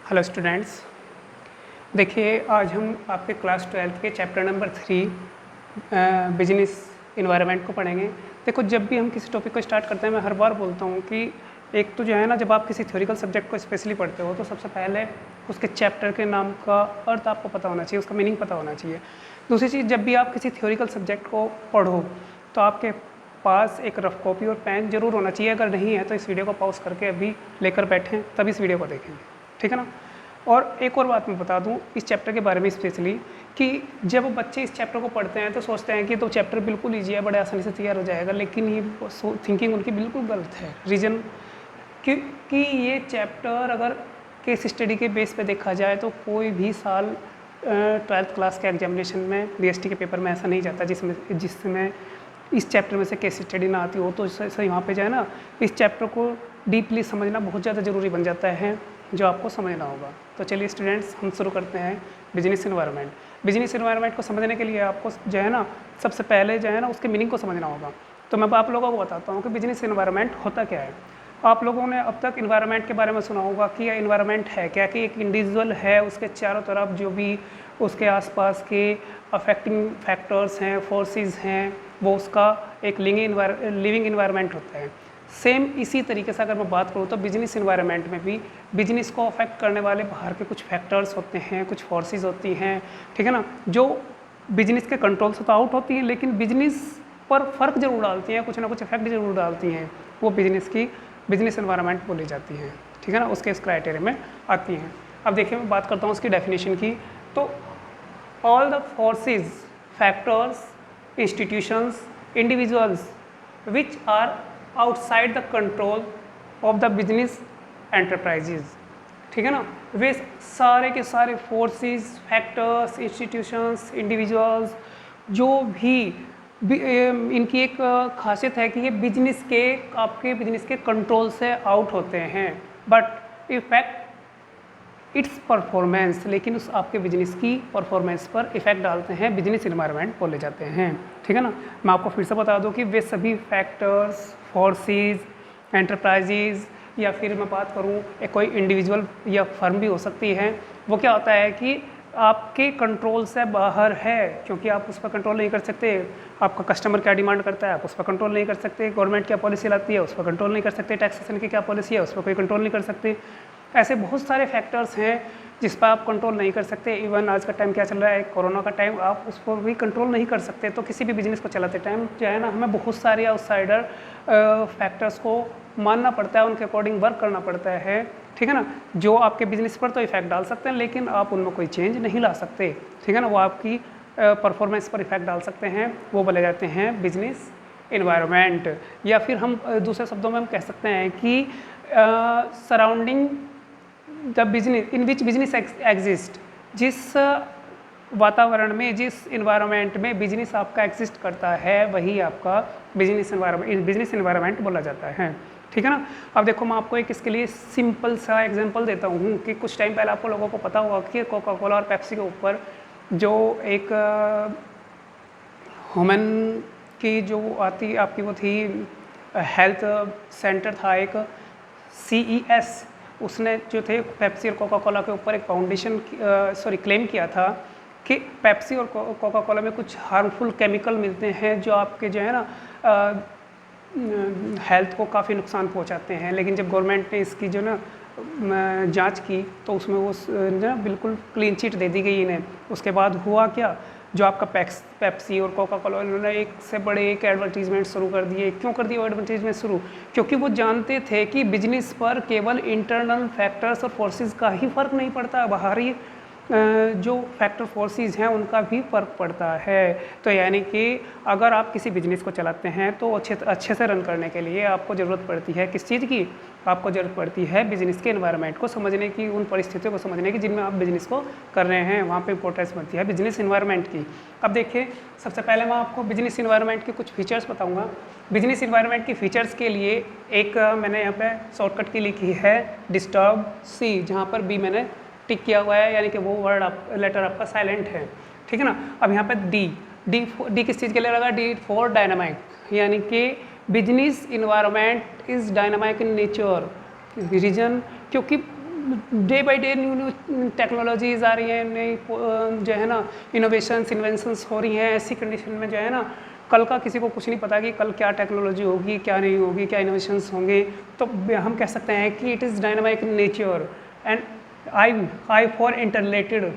Hello students, देखिए आज हम आपके क्लास 12th के चैप्टर नंबर 3 बिजनेस इन्वायरमेंट को पढ़ेंगे। देखो, जब भी हम किसी टॉपिक को स्टार्ट करते हैं मैं हर बार बोलता हूँ कि एक तो जो है ना, जब आप किसी थ्योरिकल सब्जेक्ट को स्पेशली पढ़ते हो तो सबसे पहले उसके चैप्टर के नाम का अर्थ आपको पता होना चाहिए, उसका मीनिंग पता होना चाहिए। दूसरी चीज़, जब भी आप किसी थ्योरिकल सब्जेक्ट को पढ़ो तो आपके पास एक रफ कॉपी और पेन जरूर होना चाहिए। अगर नहीं है तो इस वीडियो को पॉज करके अभी लेकर बैठें, तब इस वीडियो को देखेंगे, ठीक है ना। और एक और बात मैं बता दूं इस चैप्टर के बारे में स्पेशली, कि जब बच्चे इस चैप्टर को पढ़ते हैं तो सोचते हैं कि तो चैप्टर बिल्कुल ईजी है, बड़े आसानी से तैयार हो जाएगा, लेकिन ये थिंकिंग उनकी बिल्कुल गलत है। रीज़न कि ये चैप्टर अगर केस स्टडी के बेस पे देखा जाए तो कोई भी साल 12th क्लास के एग्जामिनेशन में DST के पेपर में ऐसा नहीं जाता जिसमें इस चैप्टर में से केस स्टडी ना आती हो। तो सही वहाँ पे जाए ना, इस चैप्टर को डीपली समझना बहुत ज़्यादा ज़रूरी बन जाता है, जो आपको समझना होगा। तो चलिए स्टूडेंट्स, हम शुरू करते हैं बिजनेस इन्वायरमेंट। बिजनेस इन्वायरमेंट को समझने के लिए आपको जो है ना, सबसे पहले जो है ना उसके मीनिंग को समझना होगा। तो मैं आप लोगों को बताता हूँ कि बिजनेस इन्वायरमेंट होता क्या है। आप लोगों ने अब तक इन्वायरमेंट के बारे में सुना होगा कि यह इन्वायरमेंट है क्या, कि एक इंडिविजुअल है, उसके चारों तरफ जो भी उसके आसपास के अफेक्टिंग फैक्टर्स हैं, फोर्सेस हैं, वो उसका एक लिविंग इन्वायरमेंट होता है। सेम इसी तरीके से अगर मैं बात करूँ तो बिजनेस इन्वायरमेंट में भी बिजनेस को अफेक्ट करने वाले बाहर के कुछ फैक्टर्स होते हैं, कुछ फोर्सेस होती हैं, ठीक है ना, जो बिजनेस के कंट्रोल से तो आउट होती हैं, लेकिन बिजनेस पर फ़र्क जरूर डालती हैं, कुछ ना कुछ इफेक्ट जरूर डालती हैं। वो बिजनेस इन्वायरमेंट बोली जाती हैं, ठीक है ना, उसके इस क्राइटेरिया में आती हैं। अब देखिए, मैं बात करता हूँ उसकी डेफिनेशन की। तो all the forces, factors, institutions, individuals which are outside the control of the business enterprises, ठीक है ना, वे सारे के सारे फोर्सेस, फैक्टर्स, इंस्टीट्यूशंस, इंडिविजुअल्स, जो भी इनकी एक खासियत है कि ये आपके बिजनेस के कंट्रोल से आउट होते हैं, बट इफेक्ट इट्स परफॉर्मेंस, लेकिन उस आपके बिजनेस की परफॉर्मेंस पर इफेक्ट डालते हैं, बिजनेस इन्वायरमेंट बोले जाते हैं, ठीक है ना। मैं आपको फिर से बता दूं कि वे सभी फैक्टर्स, फोर्सेस, एंटरप्राइजेज, या फिर मैं बात करूं एक कोई इंडिविजुअल या फर्म भी हो सकती है, वो क्या होता है कि आपके कंट्रोल से बाहर है, क्योंकि आप उस पर कंट्रोल नहीं कर सकते। आपका कस्टमर क्या डिमांड करता है, आप उस पर कंट्रोल नहीं कर सकते। गवर्नमेंट क्या पॉलिसी लाती है, उस पर कंट्रोल नहीं कर सकते। टैक्सेशन की क्या पॉलिसी है, उस पर कोई कंट्रोल नहीं कर सकते। ऐसे बहुत सारे फैक्टर्स हैं जिस पर आप कंट्रोल नहीं कर सकते। इवन आज का टाइम क्या चल रहा है, कोरोना का टाइम, आप उस पर भी कंट्रोल नहीं कर सकते। तो किसी भी बिजनेस को चलाते टाइम जो है ना, हमें बहुत सारे आउटसाइडर फैक्टर्स को मानना पड़ता है, उनके अकॉर्डिंग वर्क करना पड़ता है, ठीक है ना, जो आपके बिजनेस पर तो इफेक्ट डाल सकते हैं, लेकिन आप उनमें कोई चेंज नहीं ला सकते, ठीक है ना। वो आपकी परफॉर्मेंस पर इफेक्ट डाल सकते हैं, वो बोले जाते हैं बिजनेस इन्वायरमेंट। या फिर हम दूसरे शब्दों में हम कह सकते हैं कि surrounding the business in which business exist, जिस वातावरण में, जिस इन्वायरमेंट में बिजनेस आपका एग्जिस्ट करता है, वही आपका बिजनेस इन्वायरमेंट बोला जाता है, ठीक है ना। अब देखो, मैं आपको एक इसके लिए सिंपल सा एग्जांपल देता हूँ कि कुछ टाइम पहले आपको लोगों को पता होगा कि कोका कोला और पेप्सी के ऊपर जो एक ह्यूमन की जो आती आपकी वो थी, हेल्थ सेंटर था एक, CES, उसने जो थे पेप्सी और कोका कोला के ऊपर एक फाउंडेशन क्लेम किया था कि पेप्सी और कोका कोला में कुछ हार्मफुल केमिकल मिलते हैं जो आपके जो है ना हेल्थ को काफ़ी नुकसान पहुंचाते हैं। लेकिन जब गवर्नमेंट ने इसकी जो ना जांच की तो उसमें वो ना बिल्कुल क्लीन चिट दे दी गई इन्हें। उसके बाद हुआ क्या, जो आपका पेप्सी और कोका कोला, उन्होंने एक से बड़े एक एडवर्टीजमेंट शुरू कर दिए। क्यों कर दिए वो एडवर्टीजमेंट शुरू? क्योंकि वो जानते थे कि बिजनेस पर केवल इंटरनल फैक्टर्स और फोर्सेस का ही फर्क नहीं पड़ता, बाहरी जो फैक्टर फोर्सेस हैं उनका भी फ़र्क पड़ता है। तो यानी कि अगर आप किसी बिजनेस को चलाते हैं तो अच्छे से रन करने के लिए आपको ज़रूरत पड़ती है किस चीज़ की? आपको ज़रूरत पड़ती है बिजनेस के एनवायरनमेंट को समझने की, उन परिस्थितियों को समझने की जिनमें आप बिजनेस को कर रहे हैं, वहाँ पे इंपॉर्टेंस बनती है बिजनेस एनवायरनमेंट की। अब देखिए, सबसे पहले मैं आपको बिजनेस एनवायरनमेंट के कुछ फीचर्स बताऊँगा। बिजनेस एनवायरनमेंट के फीचर्स के लिए एक मैंने यहाँ पे शॉर्टकट की लिखी है डिस्टर्ब C, जहाँ पर B मैंने टिक किया हुआ है, यानी कि वो लेटर आपका साइलेंट है, ठीक है ना। अब यहाँ पे डी किस चीज़ के लिए लगा? D फॉर डायनामिक, यानी कि business environment is dynamic in nature. Reason, क्योंकि day by day new new technologies आ रही हैं, नई जो है ना इनोवेशंस इन्वेंशंस हो रही हैं। ऐसी कंडीशन में जो है ना कल का किसी को कुछ नहीं पता कि कल क्या टेक्नोलॉजी होगी, क्या नहीं होगी, क्या इनोवेशंस होंगे। तो हम कह सकते हैं कि it is dynamic in nature and I for interrelated.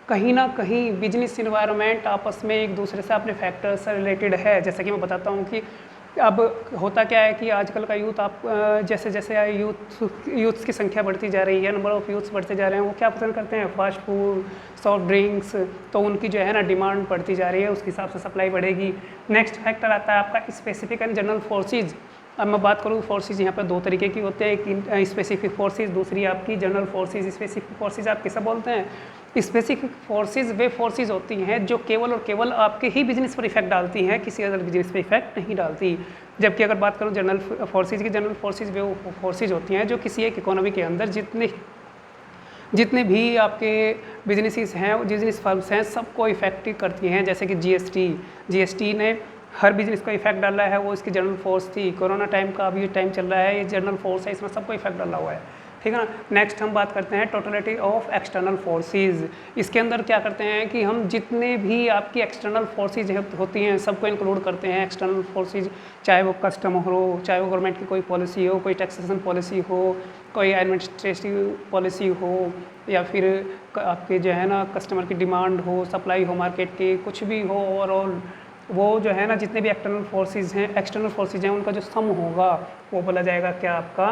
कहीं ना कहीं बिजनेस इन्वायरमेंट आपस में एक दूसरे से अपने फैक्टर्स से रिलेटेड है। जैसे कि मैं बताता हूँ कि अब होता क्या है कि आजकल का यूथ आप जैसे जैसे यूथ्स की संख्या बढ़ती जा रही है, नंबर ऑफ़ यूथ्स बढ़ते जा रहे हैं, वो क्या पसंद करते हैं, फास्ट फूड, सॉफ्ट ड्रिंक्स। तो उनकी जो है ना डिमांड बढ़ती जा रही है, उसके हिसाब से सप्लाई बढ़ेगी। नेक्स्ट फैक्टर आता है आपका स्पेसिफिक एंड जनरल फोर्सेज। अब मैं बात करूँ फोर्सेज यहाँ पर दो तरीके की होते हैं, एक स्पेसिफिक फोर्सेज, दूसरी आपकी जनरल फोर्सेज। स्पेसिफिक फोर्सेज आप किसे बोलते हैं? स्पेसिफिक फोर्सेज वे फोर्सेज होती हैं जो केवल और केवल आपके ही बिजनेस पर इफेक्ट डालती हैं, किसी अदर बिजनेस पर इफेक्ट नहीं डालती। जबकि अगर बात करूँ जनरल फोर्सेज की, जनरल फोर्सेज वे फोर्सेज होती हैं जो किसी एक इकोनॉमी के अंदर जितने भी आपके बिजनेसेस हैं, बिजनेस फर्म्स हैं, सबको इफेक्ट करती हैं। जैसे कि जीएसटी ने हर बिजनेस को इफेक्ट डाला है, वो इसकी जनरल फोर्स थी। कोरोना टाइम का अभी टाइम चल रहा है, ये जनरल फोर्स है, इसमें सबको इफेक्ट डाला हुआ है, ठीक है ना। नेक्स्ट हम बात करते हैं टोटलिटी ऑफ एक्सटर्नल फोर्सेस। इसके अंदर क्या करते हैं कि हम जितने भी आपकी एक्सटर्नल फोर्सेज होती हैं सबको इंक्लूड करते हैं। एक्सटर्नल फोर्सेज चाहे वो कस्टमर हो, चाहे वो गवर्नमेंट की कोई पॉलिसी हो, कोई टैक्सेशन पॉलिसी हो, कोई एडमिनिस्ट्रेटिव पॉलिसी हो, या फिर आपके जो है ना कस्टमर की डिमांड हो, सप्लाई हो मार्केट की, कुछ भी हो, ओवरऑल वो जो है ना जितने भी एक्सटर्नल फोर्सेज हैं उनका जो सम होगा वो बोला जाएगा क्या आपका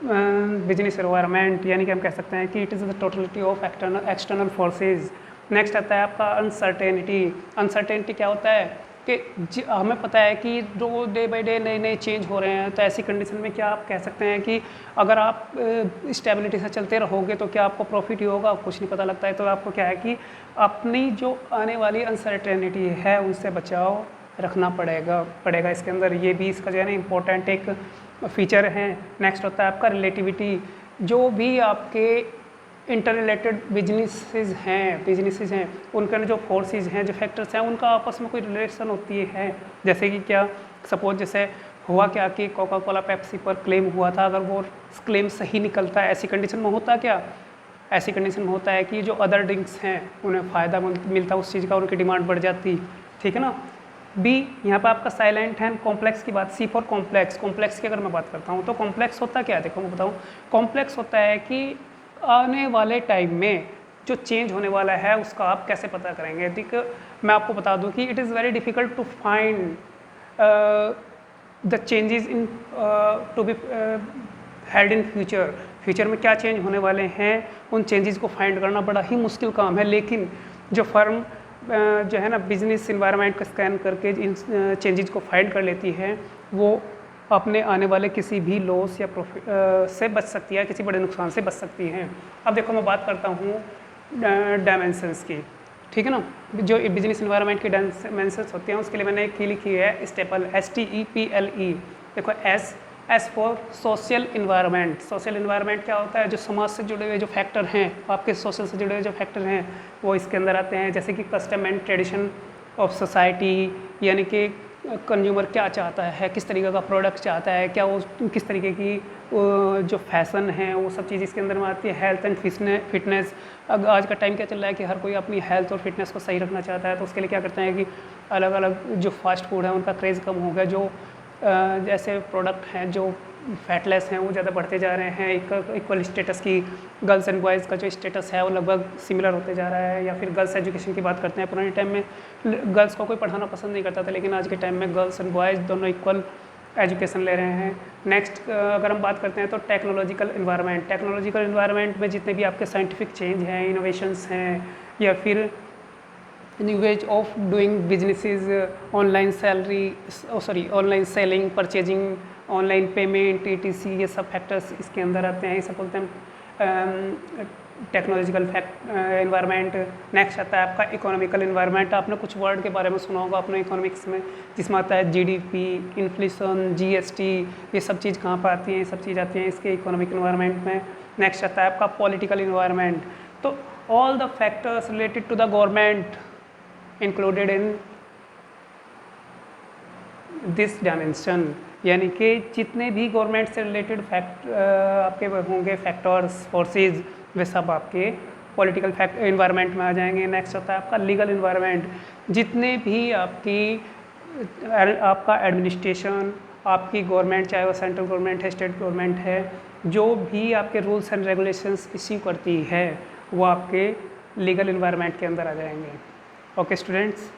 बिजनेस एनवायरनमेंट। यानी कि हम कह सकते हैं कि it is the totality of external forces. Next आता है आपका अनसर्टेनिटी। अनसर्टेनिटी क्या होता है कि हमें पता है कि जो डे बाय डे नए नए चेंज हो रहे हैं, तो ऐसी कंडीशन में क्या आप कह सकते हैं कि अगर आप स्टेबिलिटी से चलते रहोगे तो क्या आपको प्रॉफिट ही होगा? कुछ नहीं पता लगता है। तो आपको क्या है कि अपनी जो आने वाली अनसर्टेनिटी है उनसे बचाव रखना पड़ेगा इसके अंदर। ये भी इसका जो है ना इम्पोर्टेंट एक फीचर है। नेक्स्ट होता है आपका रिलेटिविटी। जो भी आपके इंटर रिलेटेड बिजनेसेस हैं उनके जो फोर्सेस हैं, जो फैक्टर्स हैं, उनका आपस में कोई रिलेशन होती है। जैसे कि क्या सपोज जैसे हुआ क्या कि कोका कोला पेप्सी पर क्लेम हुआ था, अगर वो क्लेम सही निकलता है, ऐसी कंडीशन में होता क्या, ऐसी कंडीशन में होता है कि जो अदर ड्रिंक्स हैं उन्हें फ़ायदा मिलता उस चीज़ का, उनकी डिमांड बढ़ जाती, ठीक है ना। बी यहाँ पर आपका साइलेंट है कॉम्प्लेक्स की बात। सी फॉर कॉम्प्लेक्स की अगर मैं बात करता हूँ तो कॉम्प्लेक्स होता क्या है, देखो मैं बताऊँ। कॉम्प्लेक्स होता है कि आने वाले टाइम में जो चेंज होने वाला है उसका आप कैसे पता करेंगे। ठीक, मैं आपको बता दूं कि it is very difficult to find the changes in to be held in future में क्या चेंज होने वाले हैं, उन चेंजेस को फाइंड करना बड़ा ही मुश्किल काम है। लेकिन जो फर्म जो है ना बिजनेस इन्वायरमेंट का स्कैन करके इन चेंजेस को फाइंड कर लेती है, वो अपने आने वाले किसी भी लॉस या प्रॉफिट से बच सकती है, किसी बड़े नुकसान से बच सकती हैं। अब देखो मैं बात करता हूँ डायमेंशंस की, ठीक है ना। जो बिजनेस इन्वायरमेंट की डायमेंशंस होती हैं उसके लिए मैंने एक की लिखी है स्टेपल, STEPLE। देखो S for social environment. Social environment क्या होता है, जो समाज से जुड़े हुए जो फैक्टर हैं, आपके सोशल से जुड़े हुए जो फैक्टर हैं वो इसके अंदर आते हैं। जैसे कि custom and tradition of society, यानी कि कंज्यूमर क्या चाहता है, किस तरीके का प्रोडक्ट चाहता है, क्या वो किस तरीके की जो फैशन है वो सब चीज़ इसके अंदर में आती है। हेल्थ एंड फिटनेस, आज का टाइम क्या चल रहा है कि हर कोई अपनी हेल्थ और फिटनेस को सही रखना चाहता है, तो उसके लिए क्या करते हैं कि अलग अलग जो फास्ट फूड है उनका क्रेज़ कम हो गया, जो जैसे प्रोडक्ट हैं जो फैटलेस हैं वो ज़्यादा बढ़ते जा रहे हैं। इक्वल स्टेटस की गर्ल्स एंड बॉयज़ का जो स्टेटस है वो लगभग सिमिलर होते जा रहा है। या फिर गर्ल्स एजुकेशन की बात करते हैं, पुराने टाइम में गर्ल्स को कोई पढ़ाना पसंद नहीं करता था, लेकिन आज के टाइम में गर्ल्स एंड बॉयज़ दोनों इक्वल एजुकेशन ले रहे हैं। नेक्स्ट अगर हम बात करते हैं तो टेक्नोलॉजिकल इन्वायरमेंट में जितने भी आपके साइंटिफिक चेंज हैं, इनोवेशंस हैं, या फिर new ways of doing businesses, online selling, purchasing, online payment, ETC, ये सब फैक्टर्स इसके अंदर आते हैं। ये सब बोलते हैं टेक्नोलॉजिकल इन्वायरमेंट। नेक्स्ट आता है आपका इकोनॉमिकल इन्वायरमेंट। आपने कुछ वर्ड के बारे में सुना होगा अपने इकोनॉमिक्स में, जिसमें आता है GDP, इन्फ्लेशन, GST, ये सब चीज़ कहाँ पर आती हैं, ये सब चीज़ आती हैं इसके इकोनॉमिक इन्वायरमेंट में। नेक्स्ट आता है आपका पॉलिटिकल इन्वायरमेंट। तो all the factors related to the government included in this dimension, यानी कि जितने भी गवर्नमेंट से रिलेटेड आपके होंगे फैक्टर्स, फोर्सेस, वे सब आपके पॉलिटिकल इन्वायरमेंट में आ जाएंगे। नेक्स्ट होता है आपका लीगल इन्वायरमेंट। जितने भी आपका एडमिनिस्ट्रेशन, आपकी गवर्नमेंट, चाहे वो सेंट्रल गवर्नमेंट है, स्टेट गवर्नमेंट है, जो भी आपके रूल्स एंड रेगुलेशंस इश्यू करती है वो आपके लीगल इन्वायरमेंट के अंदर आ जाएंगे। Okay students.